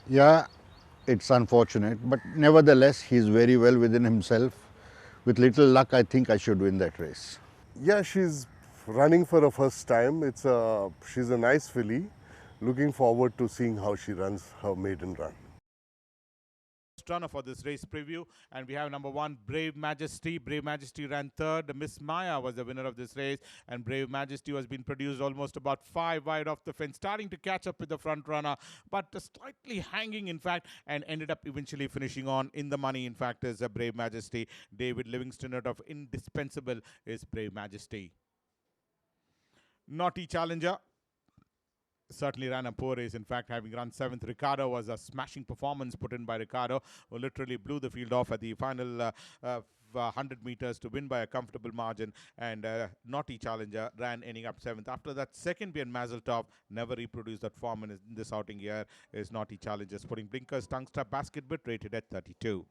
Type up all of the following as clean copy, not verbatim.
Yeah, it's unfortunate, but nevertheless, he's very well within himself. With little luck, I think I should win that race. Yeah, she's running for her first time. She's a nice filly. Looking forward to seeing how she runs her maiden run. Runner for this race preview, and we have number one, Brave Majesty. Brave Majesty ran third. Miss Maya was the winner of this race, and Brave Majesty has been produced almost about 5 wide off the fence, starting to catch up with the front runner, but slightly hanging, in fact, and ended up eventually finishing on in the money. In fact, is a Brave Majesty. David Livingston out of Indispensable is Brave Majesty. Knotty Challenger certainly ran a poor race. In fact, having run seventh, Ricardo was a smashing performance put in by Ricardo, who literally blew the field off at the final 100 meters to win by a comfortable margin. And Naughty Challenger ran ending up seventh. After that, second being Mazeltov never reproduced that form in this outing here. Is Naughty Challenger sporting blinkers, tongue strap, basket bit rated at 32.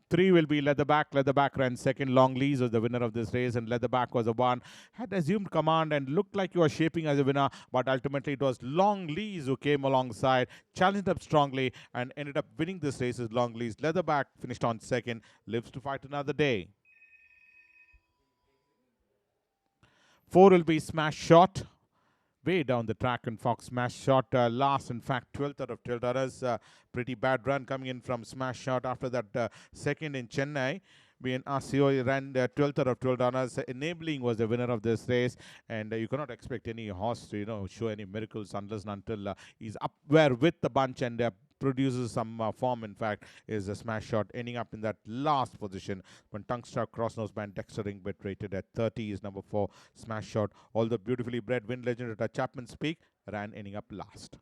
Three will be Leatherback. Leatherback ran second. Long Lees was the winner of this race, and Leatherback was the one had assumed command and looked like he was shaping as a winner, but ultimately it was Long Lees who came alongside, challenged up strongly, and ended up winning this race as Long Lees. Leatherback finished on second, lives to fight another day. Four will be Smash Shot. Way down the track, and Fox Smash Shot last, in fact, 12th out of 12 runners. Pretty bad run coming in from Smash Shot after that second in Chennai. Being Asio ran 12th out of 12 runners. Enabling was the winner of this race, and you cannot expect any horse to show any miracles unless and until he's up where with the bunch and produces some form. In fact, is a Smash Shot, ending up in that last position when Tungstruck Crossnose Band Dexter Ring bit rated at 30 is number 4 Smash Shot. Although beautifully bred wind legend at Chapman's Peak ran ending up last.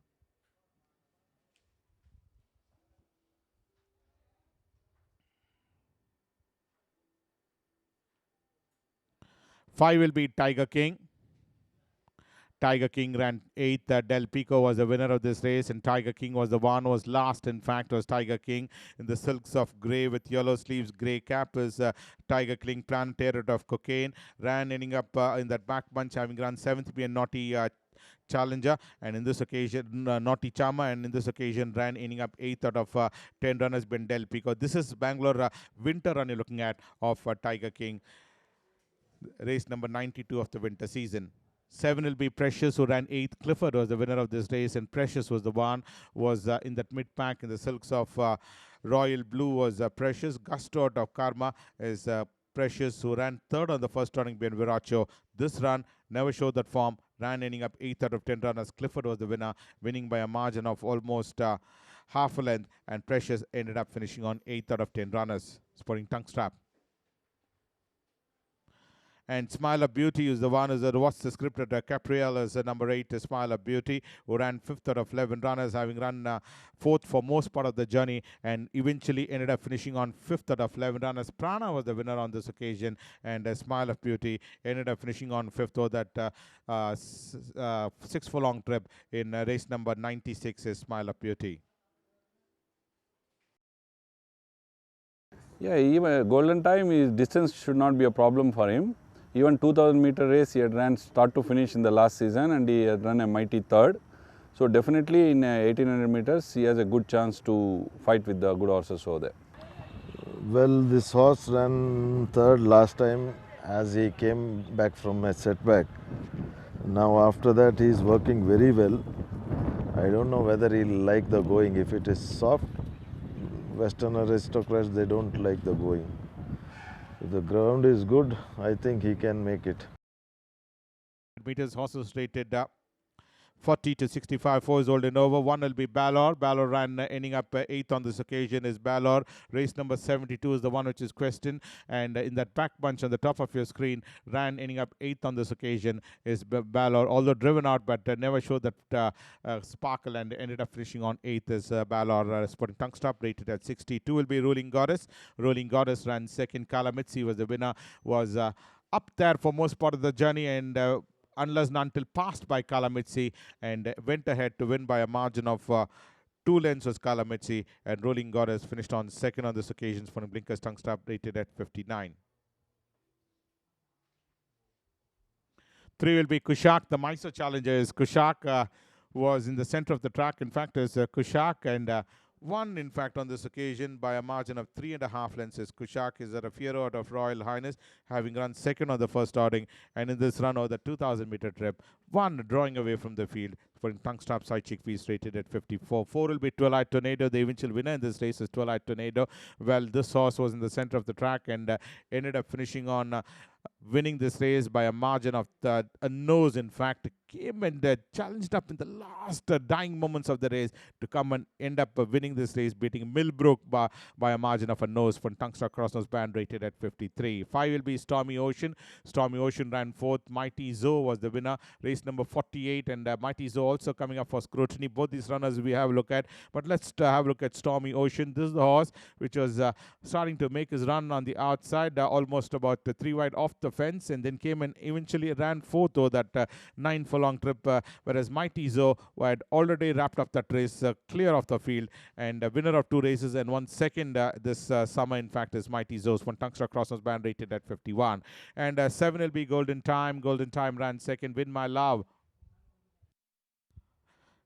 Five will be Tiger King. Tiger King ran 8th. Del Pico was the winner of this race, and Tiger King was the one who was last. In fact, was Tiger King in the silks of grey with yellow sleeves, grey cap is Tiger King Planetary of Cocaine. Ran ending up in that back bunch, having run 7th, be a Naughty Challenger, and in this occasion, Naughty Chama, and in this occasion ran ending up 8th out of 10 runners, been Del Pico. This is Bangalore winter run you're looking at of Tiger King, race number 92 of the winter season. 7 will be Precious, who ran 8th. Clifford was the winner of this race, and Precious was the one was in that mid pack in the silks of Royal Blue was Precious. Gusto out of Karma is Precious, who ran third on the first running behind Viracho. This run never showed that form, ran ending up 8th out of 10 runners. Clifford was the winner, winning by a margin of almost half a length, and Precious ended up finishing on 8th out of 10 runners, sporting tongue strap. And Smile of Beauty is the one who's what's the script at Capriel is number 8, Smile of Beauty, who ran 5th out of 11 runners, having run 4th for most part of the journey, and eventually ended up finishing on 5th out of 11 runners. Prana was the winner on this occasion, and Smile of Beauty ended up finishing on 5th, or that 6 furlong trip in race number 96 is Smile of Beauty. Yeah, even golden time, his distance should not be a problem for him. Even 2000 meter race he had ran start to finish in the last season, and he had run a mighty third. So definitely in 1800 meters he has a good chance to fight with the good horses over there. Well, this horse ran third last time as he came back from a setback. Now after that he is working very well. I don't know whether he'll like the going. If it is soft, Western aristocrats, they don't like the going. If the ground is good, I think he can make it. Meters horses rated 40 to 65, 4 is old and over. One will be Balor. Balor ran ending up 8th on this occasion is Balor. Race number 72 is the one which is questioned. And in that back bunch on the top of your screen, ran ending up 8th on this occasion is Balor. Although driven out, but never showed that sparkle, and ended up finishing on 8th is Balor. Sporting tongue stop rated at 62 will be Ruling Goddess. Ruling Goddess ran second. Kalamitsi was the winner, was up there for most part of the journey, and unless and until passed by Kalamitsi, and went ahead to win by a margin of 2 lengths was Kalamitsi, and Rolling Goddess finished on second on this occasion for Blinkers tongue strap rated at 59. 3 will be Kushak. The Mysore challenger is Kushak, was in the center of the track. In fact, is Kushak, and won, in fact, on this occasion by a margin of 3.5 lengths. Kushak is a Fiero out of Royal Highness, having run second on the first outing, and in this run of the 2,000-meter trip, one drawing away from the field for Tungstrap side chickpeas rated at 54. 4 will be Twilight Tornado. The eventual winner in this race is Twilight Tornado. Well, this horse was in the center of the track and ended up finishing on winning this race by a margin of a nose. In fact, came and challenged up in the last dying moments of the race to come and end up winning this race, beating Millbrook by a margin of a nose from Tungstrap Crossnose Band rated at 53. 5 will be Stormy Ocean. Stormy Ocean ran fourth. Mighty Zoe was the winner, race number 48, and Mighty Zoe also coming up for scrutiny. Both these runners we have a look at, but let's have a look at Stormy Ocean. This is the horse which was starting to make his run on the outside, almost about 3 wide off the fence, and then came and eventually ran fourth over that 9 furlong trip, whereas Mighty Zoe had already wrapped up that race clear of the field, and winner of 2 races and 1 second this summer, in fact, is Mighty Zoe from Tungstrap Crossnose Band rated at 51. And 7 will be Golden Time. Golden Time ran second. Win My Love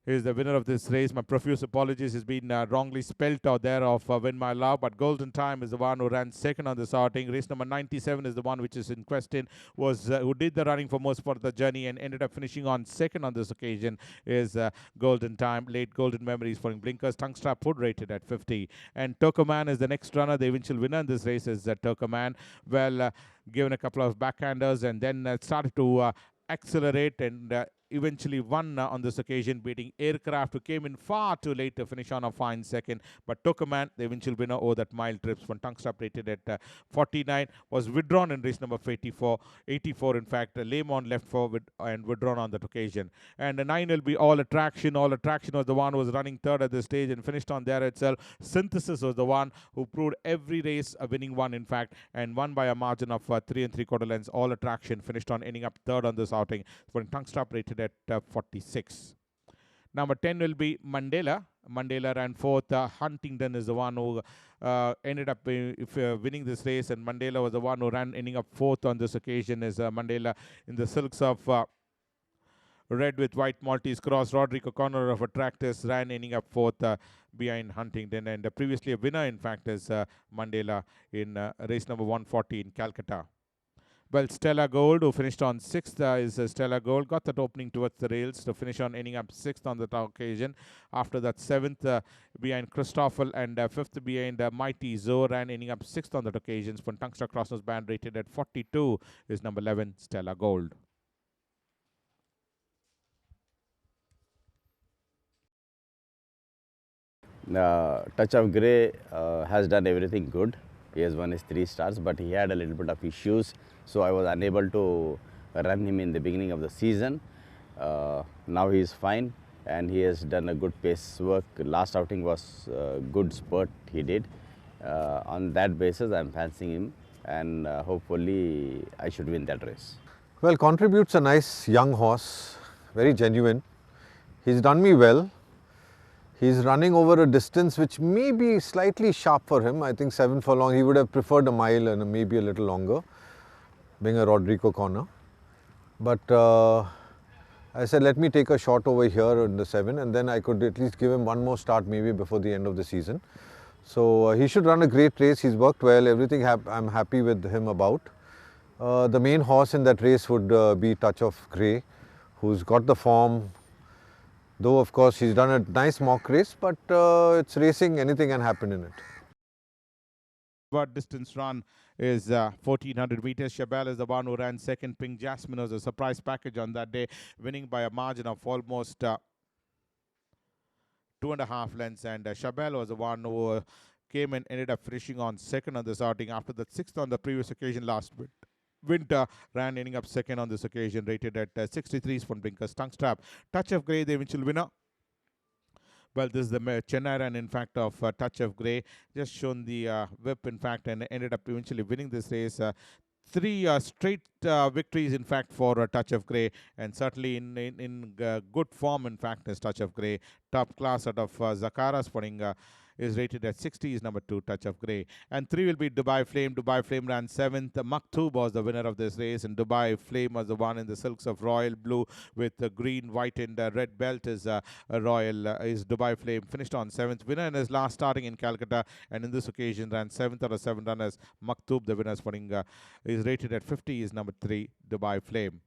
is the winner of this race. My profuse apologies, has been wrongly spelt out there of Win My Love, but Golden Time is the one who ran second on this outing. Race number 97 is the one which is in question, was who did the running for most part of the journey and ended up finishing on second on this occasion, is Golden Time. Late Golden Memories for Blinkers. Tungstrap Hood rated at 50. And Turkoman is the next runner. The eventual winner in this race is Turkoman. Well, given a couple of backhanders and then started to accelerate and eventually won on this occasion, beating Aircraft, who came in far too late to finish on a fine second. But Turkoman, the eventual winner over that mile trips from Tungstrap rated at 49, was withdrawn in race number 84. In fact, Lemon left for and withdrawn on that occasion. And 9 will be All Attraction. All Attraction was the one who was running third at this stage and finished on there itself. Synthesis was the one who proved every race a winning one, in fact, and won by a margin of 3 3/4 lengths. All Attraction finished on ending up third on this outing for Tungstrap rated at 46. Number 10 will be Mandela. Mandela ran fourth. Huntington is the one who ended up winning this race, and Mandela was the one who ran ending up fourth on this occasion. Is Mandela in the silks of red with white Maltese cross. Rodrigo Connor of Attractus ran ending up fourth behind Huntington, and previously a winner, in fact, is Mandela in race number 140 in Calcutta. Well, Stella Gold, who finished on 6th, is Stella Gold. Got that opening towards the rails to finish on ending up 6th on that occasion. After that, 7th behind Christoffel and 5th behind Mighty Zoe, ran ending up 6th on that occasion. For Tungstrap Crossnose Band rated at 42 is number 11, Stella Gold. Touch of Grey has done everything good. He has won his 3 stars, but he had a little bit of issues, so I was unable to run him in the beginning of the season. Now he is fine and he has done a good pace work. Last outing was a good spurt he did. On that basis, I am fancying him, and hopefully I should win that race. Well, Contribute's a nice young horse, very genuine. He's done me well. He's running over a distance which may be slightly sharp for him. I think 7 furlong. He would have preferred a mile and maybe a little longer, being a Rodrigo corner. But I said, let me take a shot over here in the 7, and then I could at least give him one more start maybe before the end of the season. So he should run a great race. He's worked well. Everything I'm happy with him about. The main horse in that race would be Touch of Grey, who's got the form. Though, of course, he's done a nice mock race, but it's racing, anything can happen in it. What distance run is 1400 meters. Chabelle is the one who ran second. Pink Jasmine was a surprise package on that day, winning by a margin of almost 2.5 lengths. And Chabelle was the one who came and ended up finishing on second on this outing after that 6th on the previous occasion last winter, ran ending up second on this occasion, rated at 63 from Blinkers. Tungstrap. Touch of Grey, the eventual winner. Well, this is the Chennai run, in fact, of Touch of Grey. Just shown the whip, in fact, and ended up eventually winning this race. 3 straight victories, in fact, for Touch of Grey, and certainly in good form, in fact, is Touch of Grey. Top class out of Zakaras, putting is rated at 60, is number 2, Touch of Grey. And 3 will be Dubai Flame. Dubai Flame ran 7th. Maktoub was the winner of this race, and Dubai Flame was the one in the silks of royal blue with the green, white, and red belt is is Dubai Flame. Finished on 7th. Winner in his last starting in Calcutta, and in this occasion ran 7th out of 7 runners. Maktoub, the winner's winning, is rated at 50, is number 3, Dubai Flame.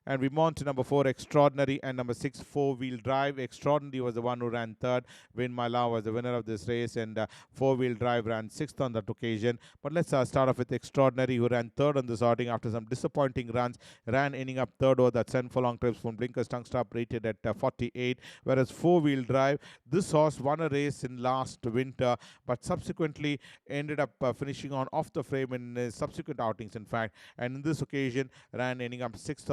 And we move on to number 4, Extraordinary, and number 6, Four-Wheel Drive. Extraordinary was the one who ran 3rd. Win My Love was the winner of this race, and Four-Wheel Drive ran 6th on that occasion. But let's start off with Extraordinary, who ran 3rd on this outing after some disappointing runs. Ran ending up 3rd over that 7 furlong trips from Blinkers Tongue Stop, rated at 48. Whereas Four-Wheel Drive, this horse won a race in last winter, but subsequently ended up finishing on off the frame in subsequent outings, in fact. And in this occasion, ran ending up 6th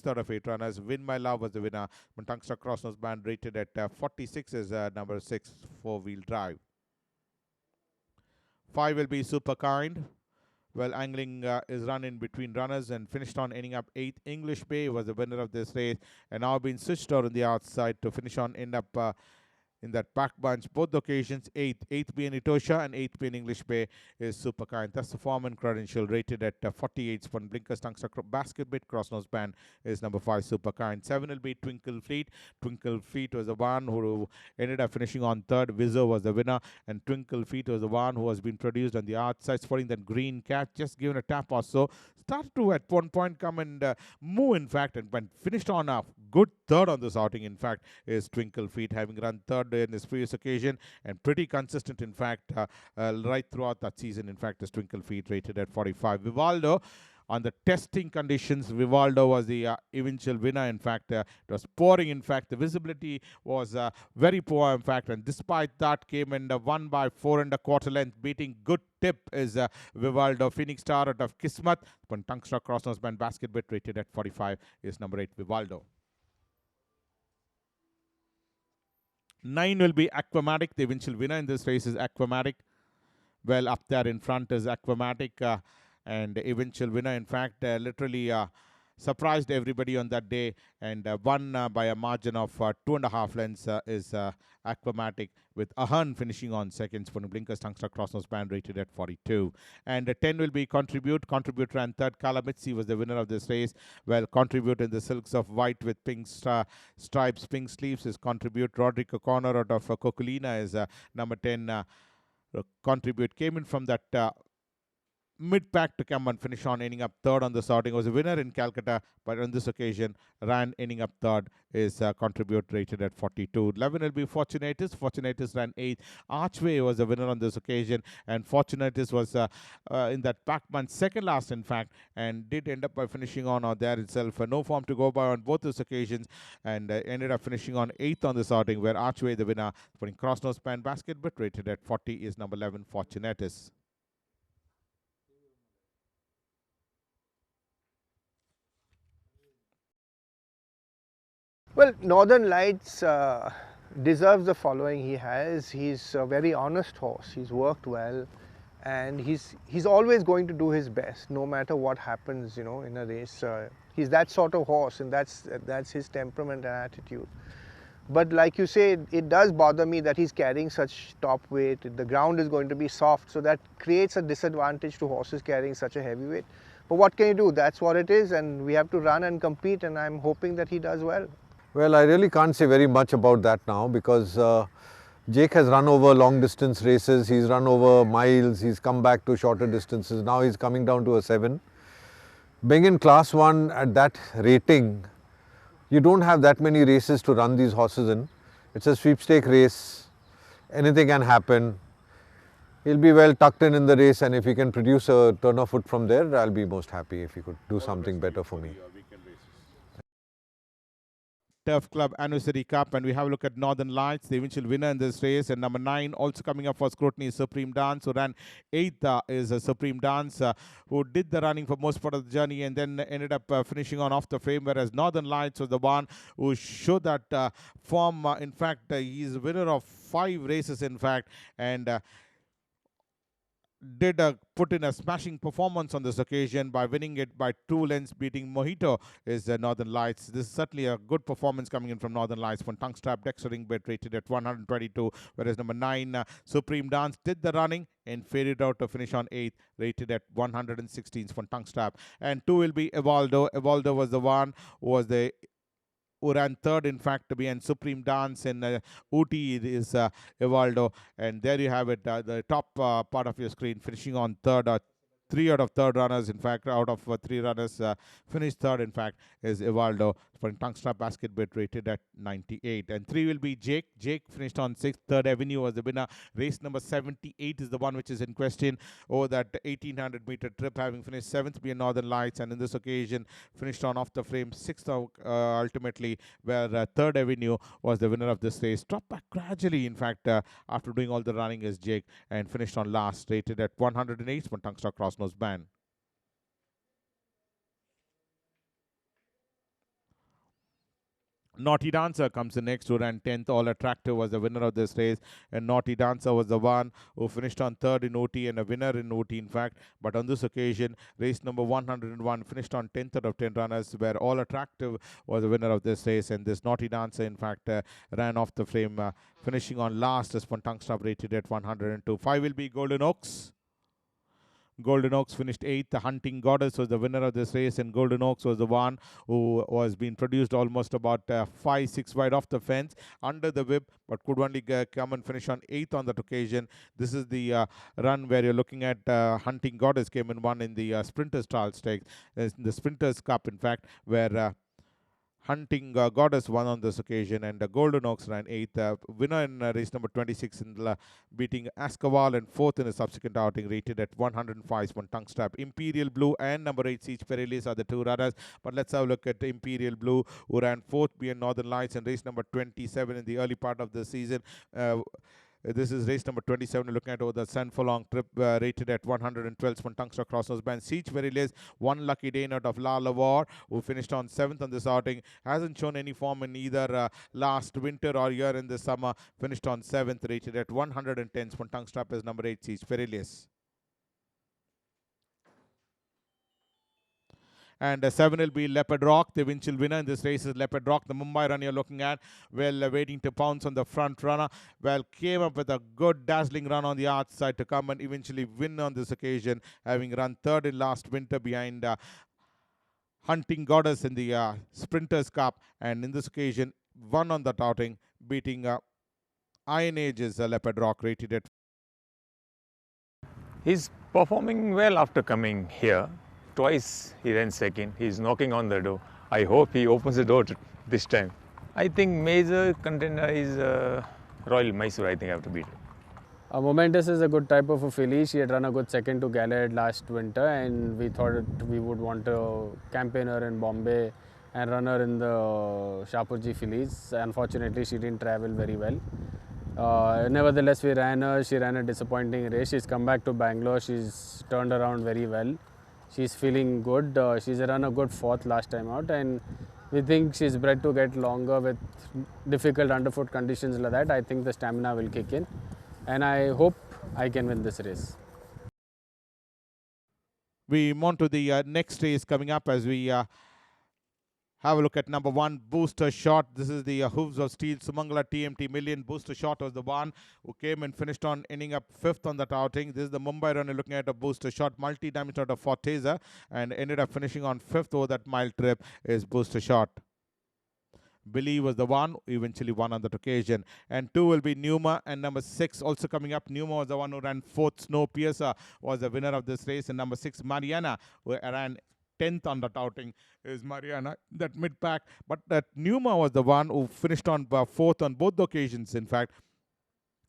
out of 8 runners. Win My Love was the winner. Tungster Crossnose Band rated at 46 is number 6, Four-Wheel Drive. 5 will be Super Kind. Well, angling is run in between runners and finished on ending up 8th. English Bay was the winner of this race, and now been switched out on the outside to finish on end up in that back bunch. Both occasions, 8th being Etosha and 8th being English Bay is Super Kind. That's the form and credential, rated at 48. Spun Blinkers Tungster Basket Bit Crossnose Band is number 5, Super Kind. 7 will be Twinkle Fleet. Twinkle Fleet was the one who ended up finishing on 3rd. Wizzo was the winner, and Twinkle Fleet was the one who has been produced on the outside, sporting that green cap, just given a tap or so. Started to at one point come and move, in fact, and went finished on a good 3rd on this outing, in fact, is Twinkle Feet, having run 3rd in his previous occasion and pretty consistent, in fact, right throughout that season. In fact, is Twinkle Feet, rated at 45. Vivaldo, on the testing conditions, Vivaldo was the eventual winner. In fact, it was pouring. In fact, the visibility was very poor, in fact, and despite that came and won by 4 1/4 length, beating good tip is Vivaldo. Phoenix Star out of Kismat. Tungster Crossnose Band Basket Bit, rated at 45, is number 8, Vivaldo. 9 will be Aquamatic. The eventual winner in this race is Aquamatic. Well, up there in front is Aquamatic, and the eventual winner, in fact, literally surprised everybody on that day and won by a margin of 2.5 lengths is Aquamatic, with Ahern finishing on 2nd. For Blinkers Tungster Crossnose Band, rated at 42. And 10 will be Contribute. Contribute ran 3rd. Kalamitsi was the winner of this race. Well, Contribute in the silks of white with pink stripes, pink sleeves is Contribute. Roderick O'Connor out of Cocolina is number 10. Contribute came in from that mid-pack to come and finish on ending up 3rd on the sorting. Was a winner in Calcutta, but on this occasion ran ending up 3rd is Contribute, rated at 42. 11 will be Fortunatus. Fortunatus ran 8th. Archway was the winner on this occasion, and Fortunatus was in that pack bunch, second last, in fact, and did end up by finishing on there itself. No form to go by on both those occasions, and ended up finishing on 8th on the sorting, where Archway, the winner, putting Crossnose Band Basket, but rated at 40 is number 11, Fortunatus. Well, Northern Lights deserves the following he has. He's a very honest horse. He's worked well, and he's always going to do his best, no matter what happens, in a race. He's that sort of horse, and that's his temperament and attitude. But like you say, it does bother me that he's carrying such top weight. The ground is going to be soft, so that creates a disadvantage to horses carrying such a heavy weight. But what can you do? That's what it is, and we have to run and compete, and I'm hoping that he does well. Well, I really can't say very much about that now, because Jake has run over long distance races, he's run over miles, he's come back to shorter distances, now he's coming down to a 7. Being in class 1 at that rating, you don't have that many races to run these horses in. It's a sweepstake race, anything can happen. He'll be well tucked in the race, and if he can produce a turn of foot from there, I'll be most happy if he could do something better for me. Turf Club Anniversary Cup, and we have a look at Northern Lights, the eventual winner in this race. And number 9 also coming up for scrutiny is Supreme Dance, who ran 8th is Supreme Dance, who did the running for most part of the journey and then ended up finishing on off the frame, whereas Northern Lights was the one who showed that form. In fact, he's a winner of 5 races, in fact, and did put in a smashing performance on this occasion by winning it by 2 lengths, beating Mojito is Northern Lights. This is certainly a good performance coming in from Northern Lights. From Tongue Strap, Dexter Ringbet rated at 122, whereas number 9, Supreme Dance, did the running and faded out to finish on 8th, rated at 116 from Tongue Strap. And 2 will be Evaldo. Evaldo was the one who ran third, in fact, to be in Supreme Dance in Ooty is Evaldo. And there you have it, the top part of your screen, finishing on third. 3 out of third runners, in fact, out of 3 runners, finished third, in fact, is Evaldo for Tongue Strap Basket Bit, rated at 98. And 3 will be Jake. Jake finished on 6th. Third Avenue was the winner. Race number 78 is the one which is in question over that 1800-meter trip, having finished 7th being Northern Lights, and in this occasion finished on off the frame 6th ultimately, where Third Avenue was the winner of this race. Dropped back gradually, in fact, after doing all the running is Jake, and finished on last, rated at 108 for Tongue Strap Crossnose Band. Knotty Dancer comes in next, who ran 10th. All Attractive was the winner of this race, and Knotty Dancer was the one who finished on third in OT and a winner in OT, in fact. But on this occasion, race number 101 finished on 10th out of 10 runners, where All Attractive was the winner of this race, and this Knotty Dancer, in fact, ran off the frame, finishing on last as Tongue Strap, rated at 102. 5 will be Golden Oaks. Golden Oaks finished 8th. The Hunting Goddess was the winner of this race, and Golden Oaks was the one who was being produced almost about 5-6 wide off the fence under the whip, but could only come and finish on 8th on that occasion. This is the run where you're looking at Hunting Goddess came in one in the Sprinters Trial Stakes, the Sprinters Cup, in fact, where Hunting Goddess won on this occasion, and Golden Oaks ran 8th. Winner in race number 26, in beating Ascaval, and 4th in a subsequent outing, rated at 105 on Tongue Strap. Imperial Blue and number 8 Siege Perilous are the 2 runners, but let's have a look at Imperial Blue, who ran 4th behind Northern Lights in race number 27 in the early part of the season. This is race number 27, looking at over the San Long trip, rated at 112 from Tongue Strap Crossnose Band. Siege Perilous, one lucky day out of La Lavore, who finished on 7th on this outing. Hasn't shown any form in either last winter or year in the summer. Finished on 7th, rated at 110 from Tongue Strap as number 8 Siege Perilous. And 7 will be Leopard Rock. The eventual winner in this race is Leopard Rock. The Mumbai run you're looking at, well, waiting to pounce on the front runner. Well, came up with a good dazzling run on the outside to come and eventually win on this occasion, having run third in last winter behind Hunting Goddess in the Sprinters Cup. And in this occasion, won on that outing, beating Iron Age's Leopard Rock, rated at. He's performing well after coming here. Twice he ran second. He's knocking on the door. I hope he opens the door this time. I think major contender is Royal Mysore. I think I have to beat him. Momentous is a good type of a filly. She had run a good second to Gallard last winter, and we thought we would want a campaigner in Bombay and run her in the Shapurji fillies. Unfortunately, she didn't travel very well. Nevertheless, we ran her. She ran a disappointing race. She's come back to Bangalore. She's turned around very well. She's feeling good. She's run a good 4th last time out, and we think she's bred to get longer with difficult underfoot conditions like that. I think the stamina will kick in, and I hope I can win this race. We move on to the next race coming up as we have a look at number 1, Booster Shot. This is the Hooves of Steel Sumangala TMT Million. Booster Shot was the one who came and finished on ending up 5th on that outing. This is the Mumbai runner looking at a Booster Shot, multi-diamond out of Forteza, and ended up finishing on 5th over that mile trip is Booster Shot. Billy was the one who eventually won on that occasion. And 2 will be Numa, and number 6 also coming up. Numa was the one who ran 4th. Snowpiercer was the winner of this race, and number 6 Mariana, who ran 10th on that outing, is Mariana, that mid-pack. But that Numa was the one who finished on 4th on both the occasions, in fact.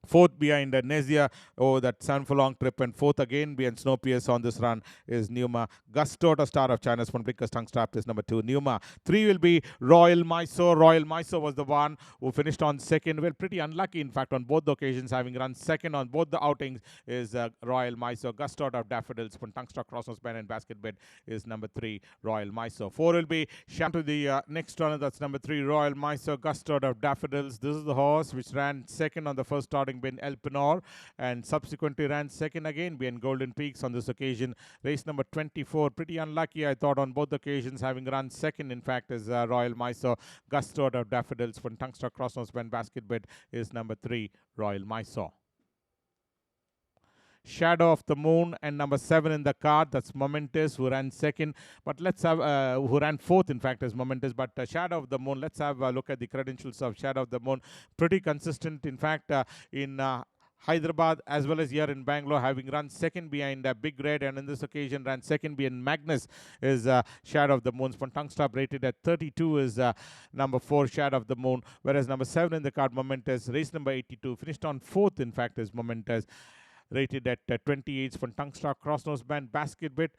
4th behind Nezia over that San Long trip, and 4th again behind Snowpiercer on this run is Numa. Gusto, a Star of China's one Blinkers Tongue Strap is number 2, Numa. 3 will be Royal Mysore. Royal Mysore was the one who finished on 2nd. Well, pretty unlucky, in fact, on both the occasions, having run 2nd on both the outings is Royal Mysore. Gusto of Daffodils, from Tongue Strap Crossnose Band and Basket Bed is number 3, Royal Mysore. 4 will be Sham to the next runner, that's number 3, Royal Mysore. Gusto of Daffodils. This is the horse which ran 2nd on the first starting having been Elpenor, and subsequently ran second again behind Golden Peaks on this occasion. Race number 24, pretty unlucky, I thought, on both occasions, having run second, in fact, is Royal Mysore. Gusto out of Daffodils from Tungster Crossnose Ben Basket Bit is number 3, Royal Mysore. Shadow of the Moon and number 7 in the card, that's Momentous, who ran second. But let's have, who ran fourth, in fact, is Momentous. But Shadow of the Moon, let's have a look at the credentials of Shadow of the Moon. Pretty consistent, in fact, in Hyderabad as well as here in Bangalore, having run second behind Big Red, and in this occasion ran second behind Magnus is Shadow of the Moon. Tongue rated at 32 is number 4, Shadow of the Moon, whereas number 7 in the card, Momentous, race number 82, finished on 4th, in fact, is Momentous, rated at 28 from Tungstar Crossnose Band Basket Bit.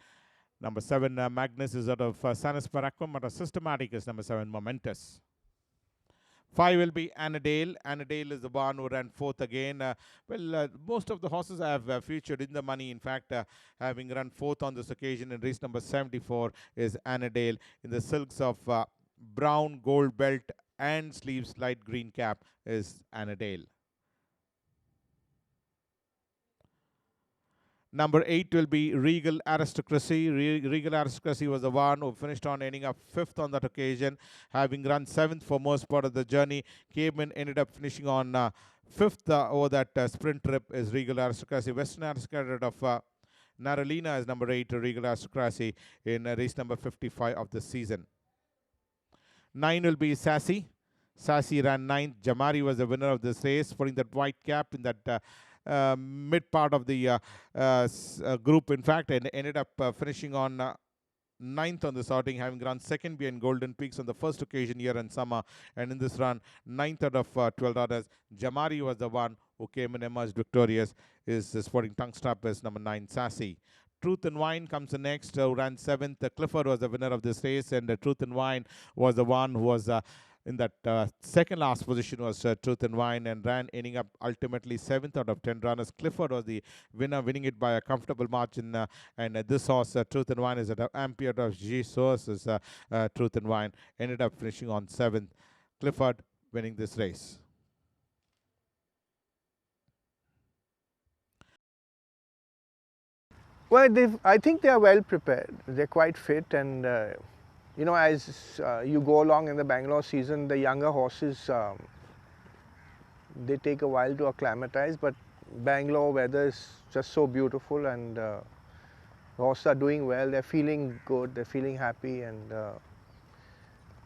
Number 7, Magnus, is out of Sanis Paraquam, but a systematic is number 7, Momentous. 5 will be Annadale. Annadale is the one who ran 4th again. Most of the horses have featured in the money. In fact, having run 4th on this occasion in race number 74 is Annadale in the silks of brown, gold belt and sleeves, light green cap is Annadale. Number 8 will be Regal Aristocracy. Regal Aristocracy was the one who finished on ending up 5th on that occasion, having run 7th for most part of the journey. Came in, ended up finishing on 5th over that sprint trip is Regal Aristocracy. Western Aristocrat of Naralina is number 8, Regal Aristocracy, in race number 55 of the season. 9 will be Sassy. Sassy ran 9th. Jamari was the winner of this race, putting that white cap in that mid part of the group, in fact, and ended up finishing on 9th on this outing, having run 2nd behind Golden Peaks on the first occasion here in summer, and in this run 9th out of 12 others. Jamari was the one who came and emerged victorious, is sporting tongue strap as number 9, Sassy. Truth and Wine comes the next, who ran 7th. Clifford was the winner of this race, and Truth and Wine was the one who was in that second last position was Truth and Wine, and ran, ending up ultimately 7th out of 10 runners. Clifford was the winner, winning it by a comfortable margin, and this horse, Truth and Wine, is at Ampere of G Sources. Truth and Wine ended up finishing on 7th. Clifford winning this race. Well, I think they are well prepared. They're quite fit, and you know, as you go along in the Bangalore season, the younger horses, they take a while to acclimatize, but Bangalore weather is just so beautiful, and the horses are doing well. They're feeling good, they're feeling happy, and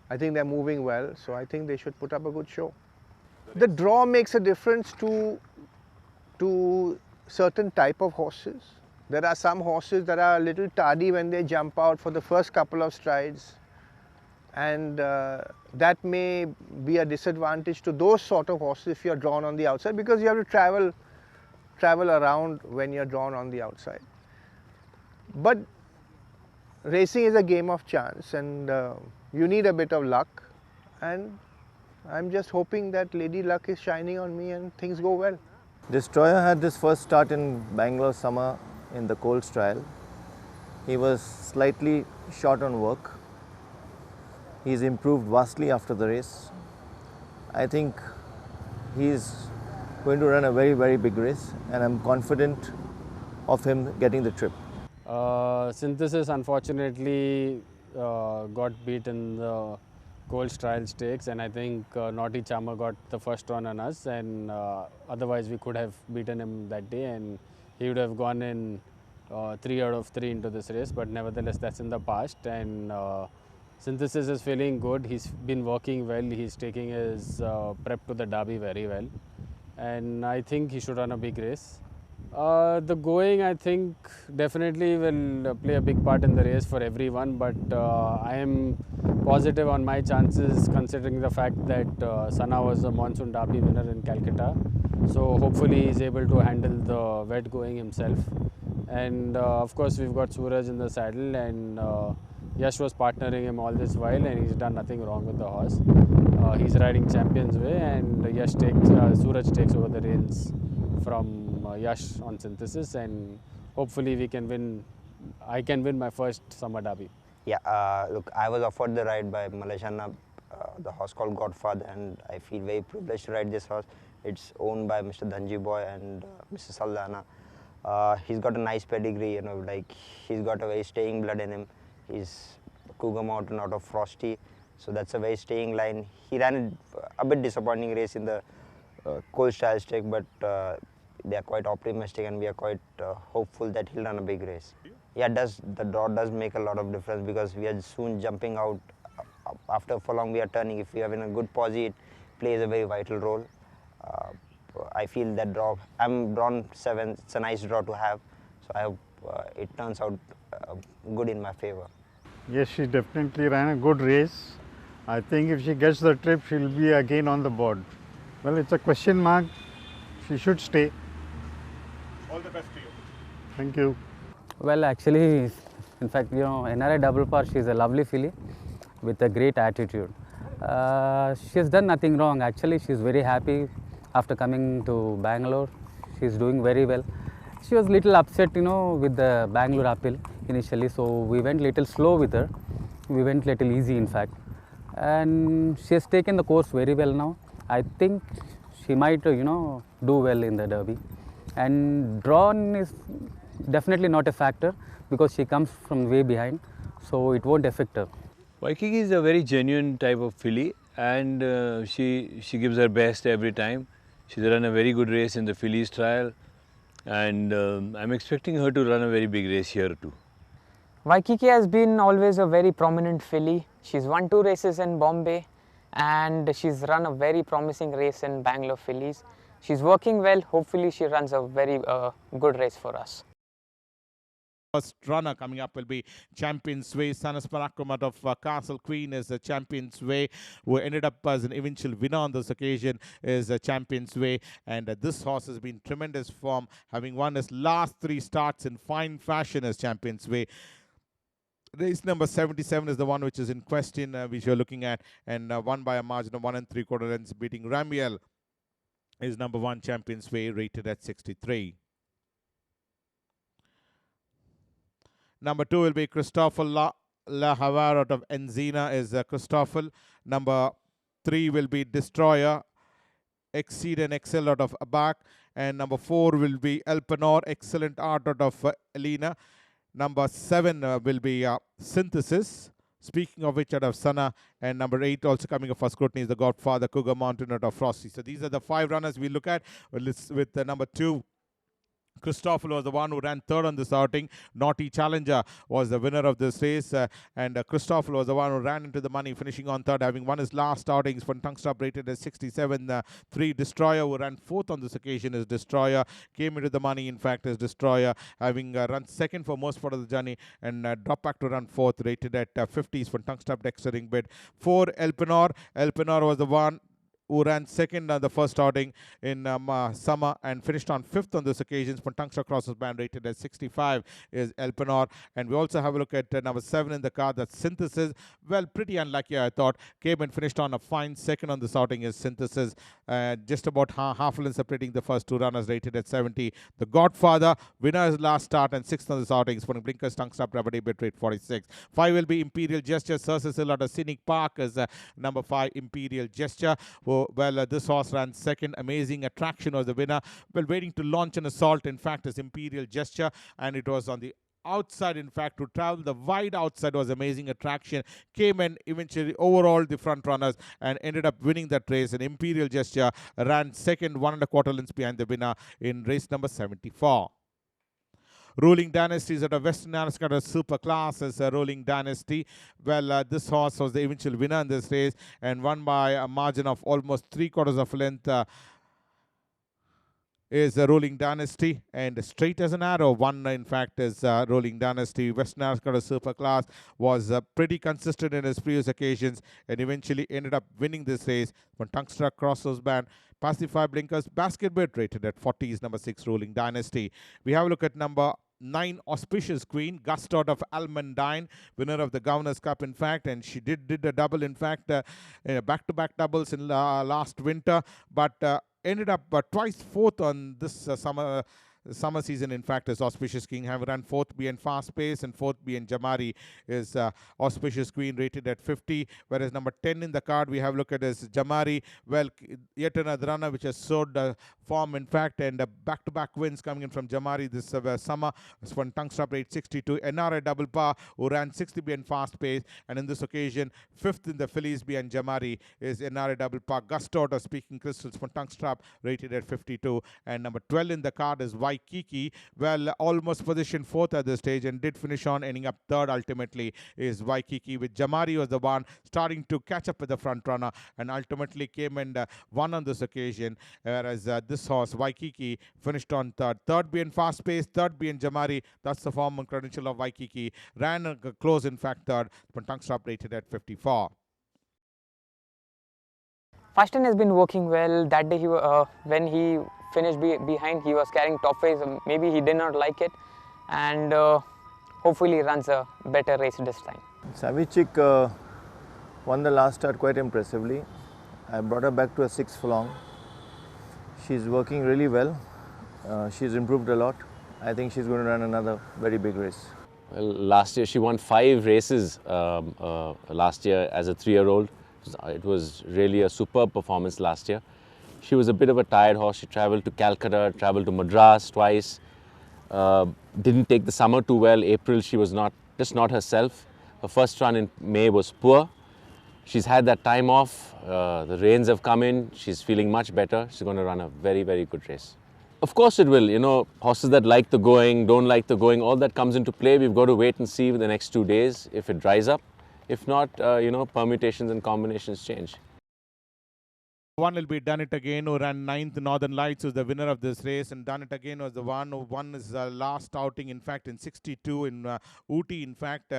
I think they're moving well, so I think they should put up a good show. The draw makes a difference to certain type of horses. There are some horses that are a little tardy when they jump out for the first couple of strides, and that may be a disadvantage to those sort of horses if you're drawn on the outside, because you have to travel around when you're drawn on the outside. But racing is a game of chance, and you need a bit of luck, and I'm just hoping that Lady Luck is shining on me and things go well. Destroyer had his first start in Bangalore summer in the Colts trial. He was slightly short on work. He's improved vastly after the race. I think he's going to run a very, very big race, and I'm confident of him getting the trip. Synthesis unfortunately got beat in the Colts trial stakes, and I think Knotty Charmer got the first run on us, and otherwise we could have beaten him that day, and he would have gone in 3 out of 3 into this race, but nevertheless that's in the past, and Synthesis is feeling good. He's been working well. He's taking his prep to the Derby very well, and I think he should run a big race. The going, I think, definitely will play a big part in the race for everyone, but I am positive on my chances considering the fact that Sana was a Monsoon Derby winner in Calcutta. So hopefully he's able to handle the wet going himself. And of course we've got Suraj in the saddle, and Yash was partnering him all this while, and he's done nothing wrong with the horse. He's riding Champion's Way, and Suraj takes over the reins from Yash on Synthesis, and hopefully we can win. I can win my first summer derby. Yeah, look, I was offered the ride by Malaysian the horse called Godfather, and I feel very privileged to ride this horse. It's owned by Mr. Dhanji Boy and Mr. Saldana. He's got a nice pedigree, you know, like he's got a very staying blood in him. He's Cougar Mountain out of Frosty, so that's a very staying line. He ran a bit disappointing race in the cold style stick, but they are quite optimistic and we are quite hopeful that he'll run a big race. Yeah, the draw does make a lot of difference because we are soon jumping out. After for long we are turning. If we are in a good posse, it plays a very vital role. I feel that draw, I'm drawn 7, it's a nice draw to have, so I hope it turns out good in my favor. Yes, she definitely ran a good race. I think if she gets the trip, she'll be again on the board. Well, it's a question mark. She should stay. All the best to you. Thank you. Well, actually, in fact, NRI Double Par, she's a lovely filly with a great attitude. She has done nothing wrong. Actually, she's very happy after coming to Bangalore. She's doing very well. She was little upset, with the Bangalore uphill initially, so we went little slow with her. We went little easy, in fact. And she has taken the course very well now. I think she might, do well in the Derby. And drawn is definitely not a factor because she comes from way behind, so it won't affect her. Waikiki is a very genuine type of filly, and she gives her best every time. She's run a very good race in the fillies trial, and I'm expecting her to run a very big race here too. Waikiki has been always a very prominent filly. She's won 2 races in Bombay and she's run a very promising race in Bangalore fillies. She's working well. Hopefully she runs a very good race for us. First runner coming up will be Champion's Way. Sanas Parakramat of Castle Queen is Champion's Way, who ended up as an eventual winner on this occasion, is Champion's Way. And this horse has been tremendous form, having won his last 3 starts in fine fashion as Champion's Way. Race number 77 is the one which is in question, which you're looking at, and won by a margin of 1 3/4 lengths, beating Ramiel, is number 1 Champion's Way, rated at 63. Number 2 will be Christopher La Havre out of Enzina, is Christopher. Number 3 will be Destroyer, Exceed and Excel out of Abak. And number 4 will be Elpenor, Excellent Art out of Elena. Number 7 will be Synthesis, speaking of which out of Sana. And number 8 also coming up for scrutiny is the Godfather, Cougar Mountain out of Frosty. So these are the 5 runners we look at. With number 2, Christopher was the one who ran 3rd on this outing. Knotty Challenger was the winner of this race, and Christopher was the one who ran into the money, finishing on 3rd, having won his last outings. For Tungstop rated as 67. 3 Destroyer, who ran 4th on this occasion, is Destroyer. Came into the money, in fact, as Destroyer, having run 2nd for most part of the journey and dropped back to run 4th, rated at 50s for Tungstop Dextering bid. 4 Elpenor. Elpenor was the one who ran 2nd on the first outing in summer and finished on 5th on this occasion. For Tungstop Crosses band, rated at 65, is Elpenor. And we also have a look at number 7 in the card, that's Synthesis. Well, pretty unlucky, I thought. Came and finished on a fine 2nd on this outing, is Synthesis. Just about half a length separating the first 2 runners, rated at 70. The Godfather, winner his last start and 6th on this outing. For Blinkers, Tungstop Rabadi, bit rate 46. 5 will be Imperial Gesture. Circus Hill out of Scenic Park is number 5, Imperial Gesture. Well, this horse ran 2nd. Amazing Attraction was the winner. Well, waiting to launch an assault, in fact, is Imperial Gesture, and it was on the outside, in fact, to travel the wide outside was Amazing Attraction. Came and eventually overall the front runners and ended up winning that race. And Imperial Gesture ran 2nd, 1 1/4 lengths behind the winner in race number 74. Ruling Dynasty out of Western Alaska Super Class is Ruling Dynasty. Well, this horse was the eventual winner in this race and won by a margin of almost 3/4 of a length. Is Ruling Dynasty, and straight as an arrow. 1, in fact, is Ruling Dynasty. Western Alaska Super Class was pretty consistent in his previous occasions and eventually ended up winning this race. From Tungstop Crosses band, Pacify Blinkers, basket bid, rated at 40 is number 6, Ruling Dynasty. We have a look at number 9, Auspicious Queen, Gust out of Almondine, winner of the Governor's Cup, in fact, and she did a double, in fact, back-to-back doubles in last winter, but ended up twice 4th on this summer summer season, in fact, is Auspicious King, have run 4th BN Fast Pace, and 4th BN Jamari is Auspicious Queen rated at 50, whereas number 10 in the card we have look at is Jamari. Well, yet another runner which has showed form, in fact, and back-to-back wins coming in from Jamari this summer. It's from Tungstop rate 62, NRA double par, who ran 60 BN Fast Pace, and in this occasion, 5th in the Fillies BN Jamari is NRA double par. Gusto of Speaking Crystals from Tungstop rated at 52, and number 12 in the card is Waikiki. Well, almost positioned 4th at this stage and did finish on ending up 3rd ultimately is Waikiki, with Jamari was the one starting to catch up with the front runner and ultimately came and won on this occasion, whereas this horse Waikiki finished on 3rd. 3rd being Fast Pace, 3rd being Jamari. That's the form and credential of Waikiki. Ran close, in fact, 3rd, but Tungstop rated at 54. Fashton has been working well. That day, when he finished behind, he was carrying top phase. Maybe he did not like it, and hopefully runs a better race this time. Savichik won the last start quite impressively. I brought her back to a 6 furlong. She's working really well. She's improved a lot. I think she's going to run another very big race. Well, last year she won 5 races last year as a 3-year-old. It was really a superb performance last year. She was a bit of a tired horse. She travelled to Calcutta, travelled to Madras twice. Didn't take the summer too well. April she was just not herself. Her first run in May was poor. She's had that time off. The rains have come in. She's feeling much better. She's going to run a very, very good race. Of course it will. You know, horses that like the going, don't like the going, all that comes into play. We've got to wait and see the next 2 days if it dries up. If not, you know, permutations and combinations change. One will be Done It Again, who ran 9th. Northern Lights was the winner of this race, and Done It Again was the one who won his last outing, in fact, in 62 in Ooty, in fact,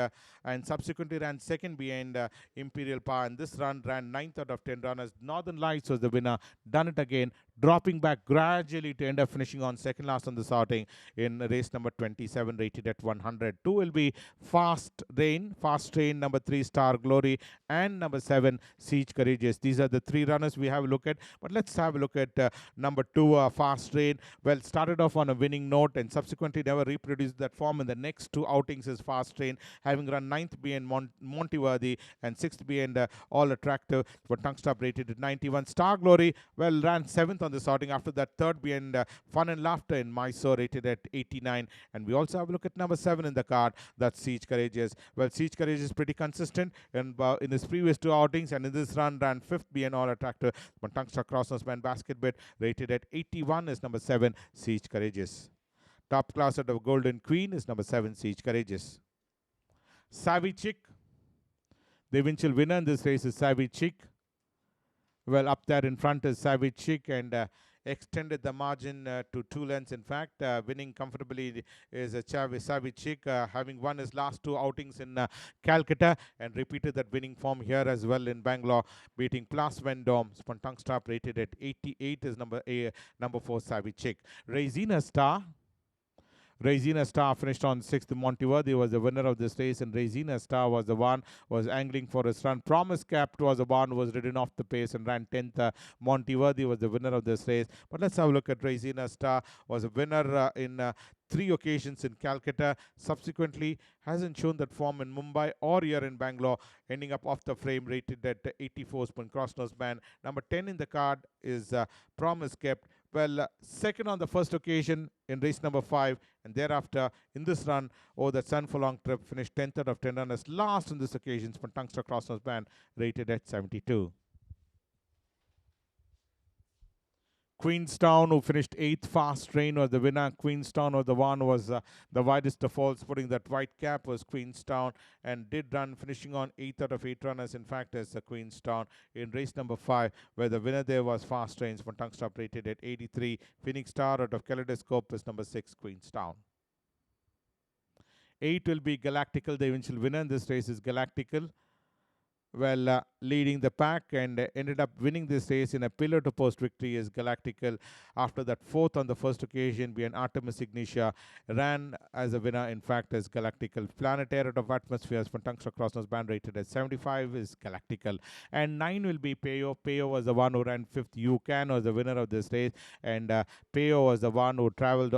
and subsequently ran 2nd behind Imperial Power. And this run ran 9th out of 10 runners. Northern Lights was the winner. Done It Again, dropping back gradually to end up finishing on 2nd last on this outing in race number 27, rated at 100. 2 will be Fast Train, number 3 Star Glory, and number 7 Siege Courageous. These are the 3 runners we have a look at, but let's have a look at number 2 Fast Train. Well, started off on a winning note and subsequently never reproduced that form in the next 2 outings is Fast Train, having run 9th behind Monteworthy and 6th behind All Attractive, but Tungstop rated at 91. Star Glory, well, ran 7th on this outing. After that, 3rd behind Fun and Laughter in Mysore, rated at 89. And we also have a look at number 7 in the card, that's Siege Courageous. Well, Siege Courageous is pretty consistent in his previous 2 outings, and in this run ran 5th behind All Attractive, but Tungstop Crossnose Band Basket Bit, rated at 81 is number 7 Siege Courageous. Top class out of Golden Queen is number 7 Siege Courageous. Savvy Chick, the eventual winner in this race is Savvy Chick. Well, up there in front is Savvy Chick, and extended the margin to 2 lengths. In fact, winning comfortably is Savvy Chick, having won his last 2 outings in Calcutta and repeated that winning form here as well in Bangalore, beating Plus Vendome. Tungstop rated at 88 is number 4 Savvy Chick. Raisina Star finished on 6th. Monteworthy was the winner of this race, and Raisina Star was the one who was angling for his run. Promise Capped was the one who was ridden off the pace and ran 10th. Monteworthy was the winner of this race. But let's have a look at Raisina Star. Was a winner in 3 occasions in Calcutta. Subsequently, hasn't shown that form in Mumbai or here in Bangalore, ending up off the frame, rated at 84 Crossnose Band. Number 10 in the card is Promise Kept. Well, 2nd on the first occasion in race number 5, and thereafter in this run over the Sun for Long trip, finished 10th out of 10 runners. Last on this occasion, for Tungstop Crossnose Band, rated at 72. Queenstown, who finished 8th. Fast Train was the winner. Queenstown was the one who was the widest of all, putting that white cap was Queenstown, and did run, finishing on 8th out of 8 runners, in fact, as Queenstown in race number 5, where the winner there was Fast Trains, for Tungstop rated at 83. Phoenix Star out of Kaleidoscope is number 6 Queenstown. 8 will be Galactical. The eventual winner in this race is Galactical. Well, leading the pack and ended up winning this race in a pillar-to-post victory is Galactical. After that, 4th on the first occasion behind Artemis Ignitia, ran as a winner, in fact, as Galactical. Planetaire out of Atmospheres for Tungstop Crossnose Band, rated at 75 is Galactical. And 9 will be Peyo. Peyo was the one who ran 5th. You Can was the winner of this race, and Peyo was the one who travelled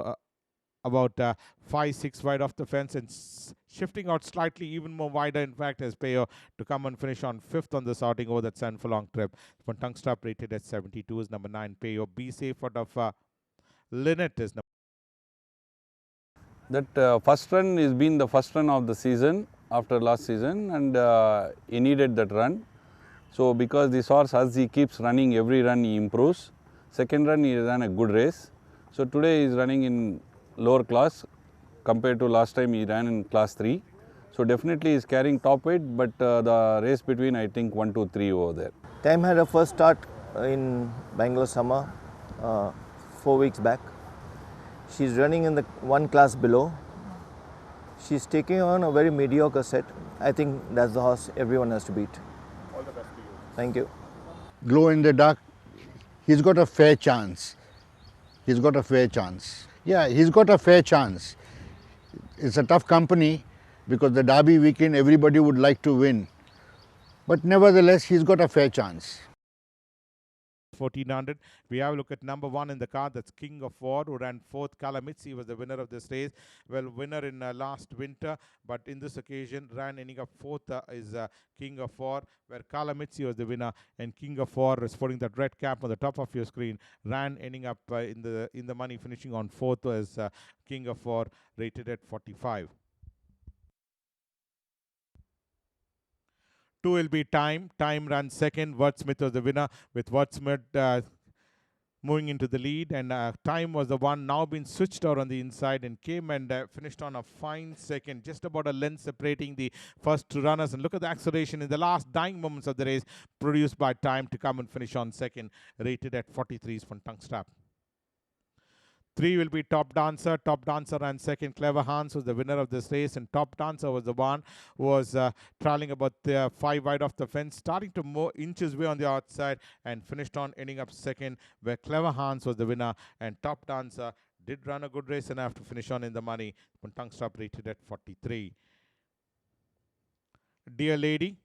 about 5-6 wide off the fence and shifting out slightly even more wider, in fact, as Payo to come and finish on 5th on this outing over that 7 furlong trip. For tongue strap rated at 72 is number 9, Payo. Be safe out of Lynette is number. That first run has been the first run of the season after last season, and he needed that run. So because this horse, as he keeps running, every run he improves. Second run he ran a good race. So today he is running in lower class compared to last time he ran in class 3. So definitely he is carrying top weight, but the race between, I think, 1, 2, 3 over there. Time had a first start in Bangalore summer 4 weeks back. She's running in the one class below. She's taking on a very mediocre set. I think that's the horse everyone has to beat. All the best to you. Thank you. Glow in the dark, he's got a fair chance. He's got a fair chance. Yeah, he's got a fair chance. It's a tough company because the Derby weekend everybody would like to win. But nevertheless, he's got a fair chance. 1400. We have a look at number 1 in the card. That's King of War, who ran 4th. Kalamitsi was the winner of this race. Well, winner in last winter, but in this occasion ran ending up 4th is King of War, where Kalamitsi was the winner, and King of War is sporting that red cap on the top of your screen. Ran ending up in the money, finishing on 4th as King of War, rated at 45. 2 will be Time. Time ran 2nd. Wordsmith was the winner, with Wordsmith moving into the lead. And Time was the one now been switched out on the inside and came and finished on a fine 2nd. Just about a length separating the first 2 runners. And look at the acceleration in the last dying moments of the race produced by Time to come and finish on 2nd, rated at 43 from tongue strap. 3 will be Top Dancer. Top Dancer ran 2nd. Clever Hans was the winner of this race, and Top Dancer was the one who was trailing about 5 wide off the fence, starting to inch his way on the outside and finished on ending up 2nd, where Clever Hans was the winner, and Top Dancer did run a good race enough to finish on in the money. Tongue strap rated at 43. Dear Lady,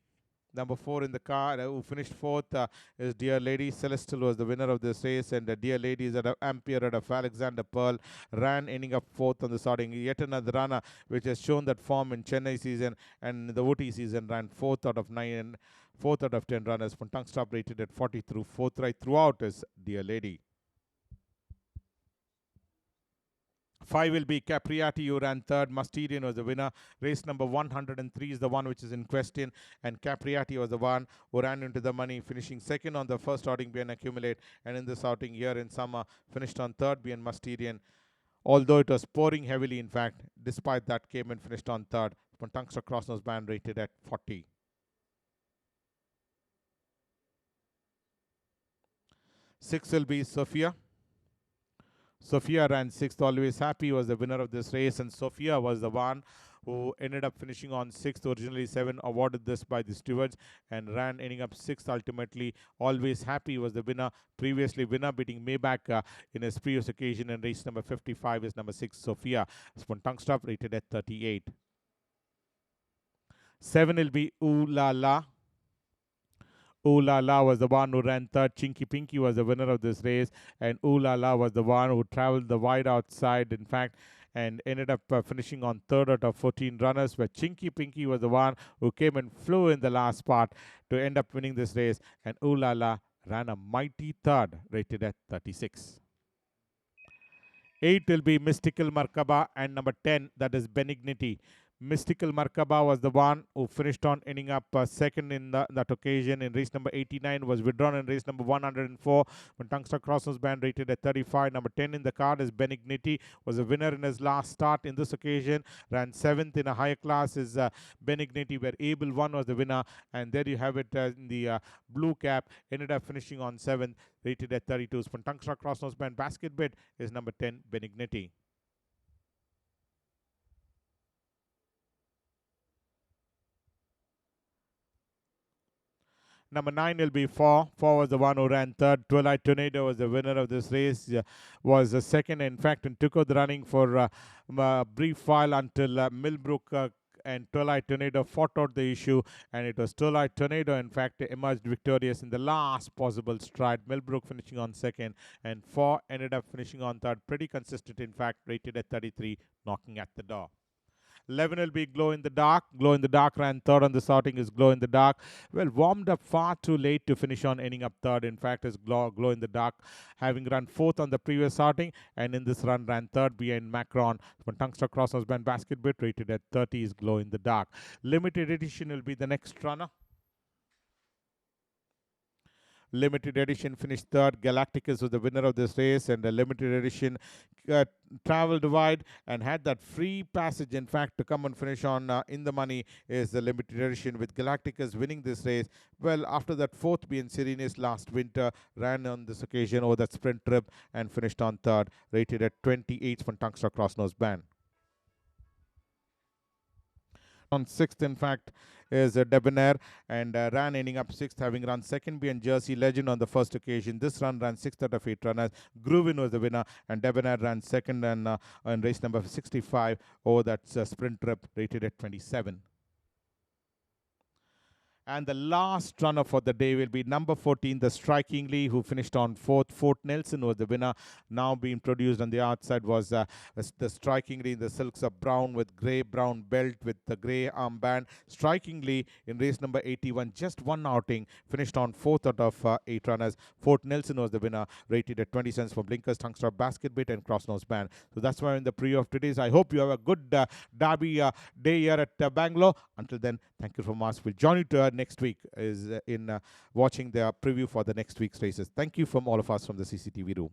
number 4 in the car, who finished 4th is Dear Lady. Celestial was the winner of this race, and Dear Lady is at Ampere of Alexander Pearl. Ran ending up 4th on the starting. Yet another runner which has shown that form in Chennai season and the Ooty season, ran 4th out of 9 and 4th out of 10 runners. From tongue stop rated at 40 through 4th right throughout is Dear Lady. 5 will be Capriati, who ran 3rd. Mustadian was the winner. Race number 103 is the one which is in question, and Capriati was the one who ran into the money, finishing 2nd on the first outing being Accumulate, and in this outing here in summer finished on 3rd being Mustadian. Although it was pouring heavily, in fact, despite that came and finished on 3rd. Tungster Crossnose band rated at 40. 6 will be Sophia. Sophia ran 6th. Always Happy was the winner of this race, and Sophia was the one who ended up finishing on 6th. Originally 7, awarded this by the stewards, and ran ending up 6th ultimately. Always Happy was the winner. Previously winner, beating Maybach in his previous occasion, and race number 55 is number 6, Sophia. Tongue stop rated at 38. 7 will be Ooh La La. Ooh La La was the one who ran 3rd. Chinky Pinky was the winner of this race, and Ooh La La was the one who traveled the wide outside, in fact, and ended up finishing on 3rd out of 14 runners, where Chinky Pinky was the one who came and flew in the last part to end up winning this race, and Ooh La La ran a mighty 3rd, rated at 36. 8 will be Mystical Markaba, and number 10, that is Benignity. Mystical Markaba was the one who finished on ending up 2nd in that occasion. In race number 89 was withdrawn in race number 104 when Tungster Crossnose band rated at 35. Number 10 in the card is Benignity, was a winner in his last start in this occasion. Ran 7th in a higher class is Benignity, where Able 1 was the winner. And there you have it in the blue cap. Ended up finishing on 7th, rated at 32. Tungster Crossnose band basket bid is number 10, Benignity. Number 9 will be 4. 4 was the one who ran 3rd. Twilight Tornado was the winner of this race. Was 2nd, in fact, and took out the running for a brief while until Millbrook and Twilight Tornado fought out the issue, and it was Twilight Tornado, in fact, emerged victorious in the last possible stride. Millbrook finishing on second, and 4 ended up finishing on third. Pretty consistent, in fact, rated at 33, knocking at the door. 11 will be Glow in the Dark. Glow in the Dark ran third on this outing is Glow in the Dark. Well, warmed up far too late to finish on, ending up third. In fact, is Glow in the Dark, having run fourth on the previous outing, and in this run ran third behind Macron. When Tungster Crosshouse Band Basket Bit rated at 30 is Glow in the Dark. Limited edition will be the next runner. Limited edition finished third. Galacticus was the winner of this race, and the limited edition traveled wide and had that free passage, in fact, to come and finish on in the money is the limited edition, with Galacticus winning this race. Well, after that fourth being Serenus last winter, ran on this occasion over that sprint trip and finished on third, rated at 28 from Tungster Crossnose Band. On sixth, in fact, is Debonair, and ran ending up sixth, having run second behind Jersey Legend on the first occasion. This run ran sixth out of 8 runners. Groovin was the winner, and Debonair ran second and on race number 65 over that sprint trip, rated at 27. And the last runner for the day will be number 14, the Strikingly, who finished on fourth. Fort Nelson was the winner. Now being produced on the outside was the Strikingly in the silks of brown with grey-brown belt with the grey armband. Strikingly in race number 81, just one outing, finished on fourth out of 8 runners. Fort Nelson was the winner, rated at 20 cents for blinkers, tungster, basket bit, and crossnose band. So that's why in the preview of today's. I hope you have a good derby day here at Bangalore. Until then, thank you from us. We'll join you to next week is in watching the preview for the next week's races. Thank you from all of us from the CCTV room.